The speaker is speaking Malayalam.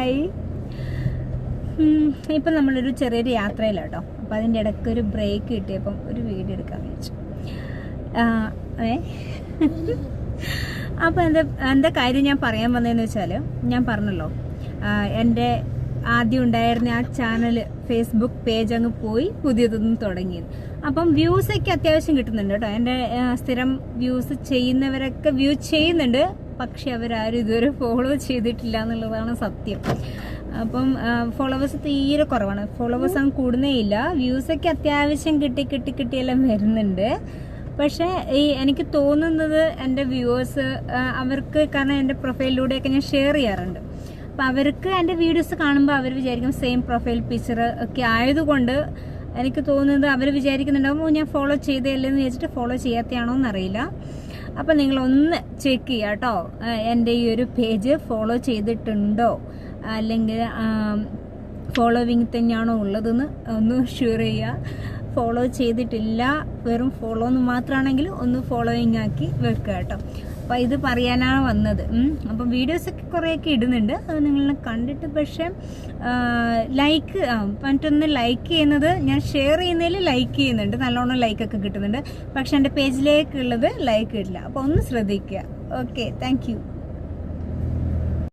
ഹായ്. ഇപ്പം നമ്മളൊരു ചെറിയൊരു യാത്രയിലാട്ടോ. അപ്പം അതിൻ്റെ ഇടയ്ക്ക് ഒരു ബ്രേക്ക് കിട്ടിയപ്പം ഒരു വീഡിയോ എടുക്കാൻ വെച്ചു. അപ്പോൾ എന്താ കാര്യം ഞാൻ പറയാൻ വന്നതെന്ന് വെച്ചാൽ, ഞാൻ പറഞ്ഞല്ലോ എൻ്റെ ആദ്യം ഉണ്ടായിരുന്ന ആ ചാനൽ ഫേസ്ബുക്ക് പേജ് അങ്ങ് പോയി പുതിയതൊന്നും തുടങ്ങിയത്. അപ്പം വ്യൂസൊക്കെ അത്യാവശ്യം കിട്ടുന്നുണ്ട് കേട്ടോ. എൻ്റെ സ്ഥിരം വ്യൂസ് ചെയ്യുന്നവരൊക്കെ വ്യൂ ചെയ്യുന്നുണ്ട്, പക്ഷെ അവരാരും ഇതുവരെ ഫോളോ ചെയ്തിട്ടില്ല എന്നുള്ളതാണ് സത്യം. അപ്പം ഫോളോവേഴ്സ് തീരെ കുറവാണ്. ഫോളോവേഴ്സ് അങ്ങ് കൂടുന്നേ ഇല്ല. വ്യൂസൊക്കെ അത്യാവശ്യം കിട്ടിയെല്ലാം വരുന്നുണ്ട്. പക്ഷേ എനിക്ക് തോന്നുന്നത് എൻ്റെ വ്യൂവേഴ്സ് അവർക്ക്, കാരണം എൻ്റെ പ്രൊഫൈലിലൂടെയൊക്കെ ഞാൻ ഷെയർ ചെയ്യാറുണ്ട്, അപ്പം അവർക്ക് എൻ്റെ വീഡിയോസ് കാണുമ്പോൾ അവർ വിചാരിക്കും സെയിം പ്രൊഫൈൽ പിക്ചർ ഒക്കെ ആയതുകൊണ്ട് എനിക്ക് തോന്നുന്നത് അവർ വിചാരിക്കുന്നുണ്ടാകുമ്പോൾ ഞാൻ ഫോളോ ചെയ്തതല്ലെന്ന് വിചാരിച്ചിട്ട് ഫോളോ ചെയ്യാത്തയാണോ എന്നറിയില്ല. അപ്പം നിങ്ങളൊന്ന് ചെക്ക് ചെയ്യുക കേട്ടോ, എൻ്റെ ഈ ഒരു പേജ് ഫോളോ ചെയ്തിട്ടുണ്ടോ അല്ലെങ്കിൽ ഫോളോവിങ് തന്നെയാണോ ഉള്ളതെന്ന് ഒന്ന് ഷുവർ ചെയ്യുക. ഫോളോ ചെയ്തിട്ടില്ല, വെറും ഫോളോ എന്ന് മാത്രമാണെങ്കിൽ ഒന്ന് ഫോളോയിങ് ആക്കി വെക്കുക കേട്ടോ. അപ്പോൾ ഇത് പറയാനാണ് വന്നത്. അപ്പം വീഡിയോസൊക്കെ കുറേയൊക്കെ ഇടുന്നുണ്ട്, അത് നിങ്ങളെ കണ്ടിട്ട്. പക്ഷേ ലൈക്ക് മറ്റൊന്ന് ലൈക്ക് ചെയ്യുന്നത്, ഞാൻ ഷെയർ ചെയ്യുന്നതിൽ ലൈക്ക് ചെയ്യുന്നുണ്ട്, നല്ലോണം ലൈക്കൊക്കെ കിട്ടുന്നുണ്ട്. പക്ഷെ എൻ്റെ പേജിലേക്കുള്ളത് ലൈക്ക് കിട്ടില്ല. അപ്പോൾ ഒന്ന് ശ്രദ്ധിക്കുക. Okay, thank you.